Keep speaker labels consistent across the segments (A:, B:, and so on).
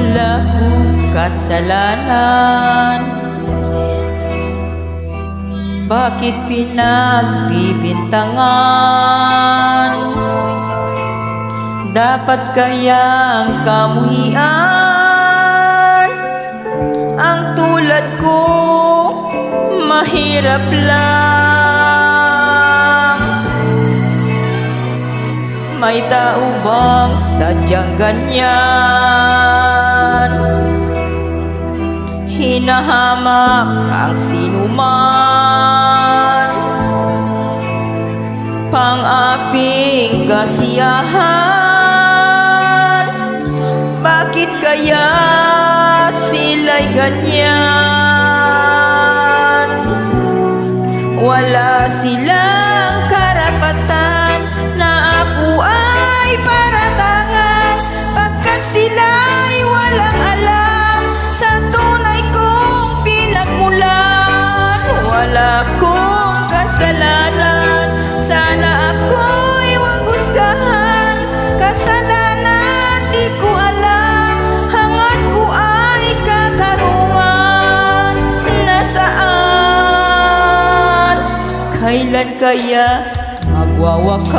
A: wala kong kasalanan. Bakit pinagbibintangan? Dapat kayang kamuhian ang tulad ko, mahirap lang. May tao bang sadyang ganyan? Hinahamak ang sinuman, pang-aping kasiyahan. Bakit kaya sila'y ganyan? Wala silang karapatan na ako ay paratangan, pagkat sila'y walang alam sa tunay kong pinagmulan. Wala kong kasalanan, sana ako'y huwag husgahan. Kasalanan di ko alam, hangad ko ay katarungan. Nasaan? Kailan kaya magwawakas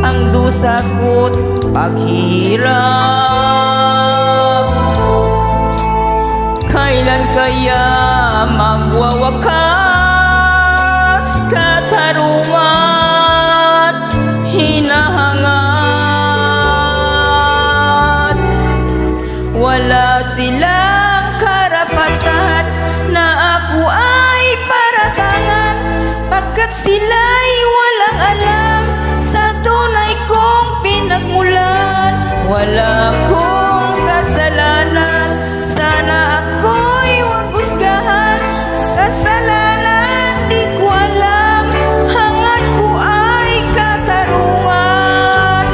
A: ang dusa ko't paghihirap? Kailan kaya magwawakas katarungan, hinahangad? Wala silang karapatan na ako ay paratangan, pagkat sila'y walang alam sa tunay kong pinagmulan. Wala kong kasalanan, sana ako'y huwag husgahan. Kasalanan di ko alam, hangad ko ay katarungan.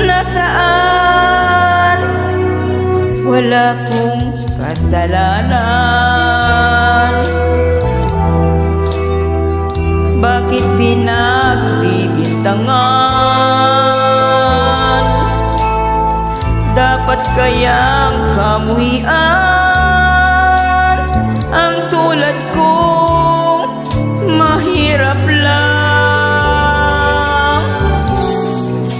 A: Nasaan? Wala kong kasalanan. Bakit pinagbibintangan? Dapat kayang kamuhian ang tulad kong mahirap lang.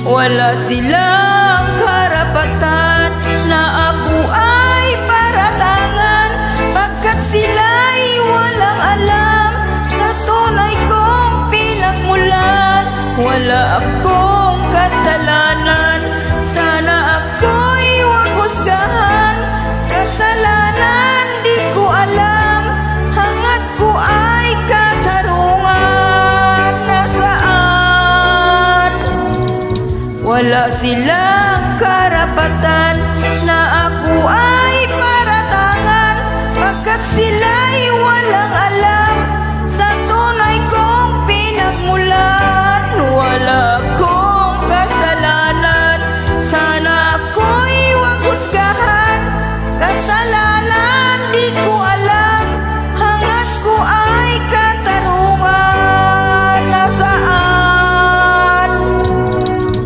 A: Wala silang karapatan na ako ay paratangan, pagkat sila'y walang alam sa tunay kong pinagmulan. Wala akong kasalanan, sana ako'y huwag husgahan. Kasalanan di ko alam, hangad ko ay katarungan. Nasaan? Wala silang karapatan na ako ay paratangan, pagkat sila'y walang alam sa tunay kong pinagmulan. Wala akong kasalanan, sana ako'y huwag husgahan. Kasalanan di ko alam, hangad ko ay katarungan. Nasaan?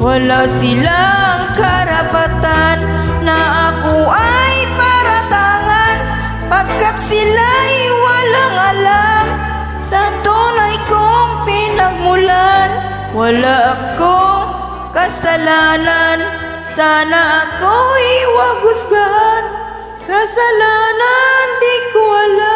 A: Wala silang karapatan na ako ay paratangan, pagkat sila'y walang alam sa tunay kong pinagmulan. Wala akong kasalanan, sana ako'y huwag husgahan. Kasalanan di ko alam.